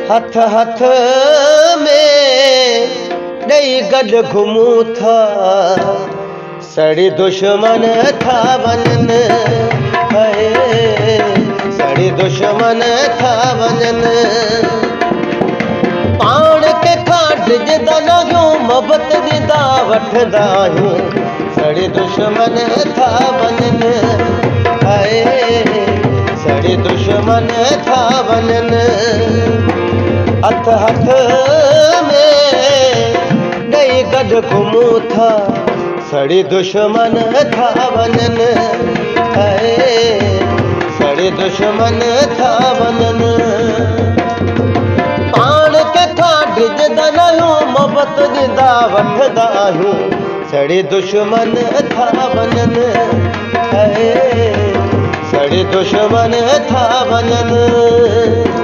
हथ हथ में ॾेई गॾु घुमूं था, सड़ी दुश्मन था वञनि, सड़ी दुश्मन था वञनि। पाण के डिॼंदा न आहियूं, मोहबत ॾींदा वठंदा आहियूं, सड़ी दुश्मन था वञनि, सड़ी दुश्मन था वञनि। हथ हथ में ॾेई गॾु घुमूं था, सड़ी दुश्मन था वञनि, सड़ी दुश्मन था वञनि। पाण कंहिंखां डिॼंदा न आहियूं, मोहबत ॾींदा वठंदा आहियूं, सड़ी दुश्मन था वञनि, सड़ी दुश्मन था वञनि।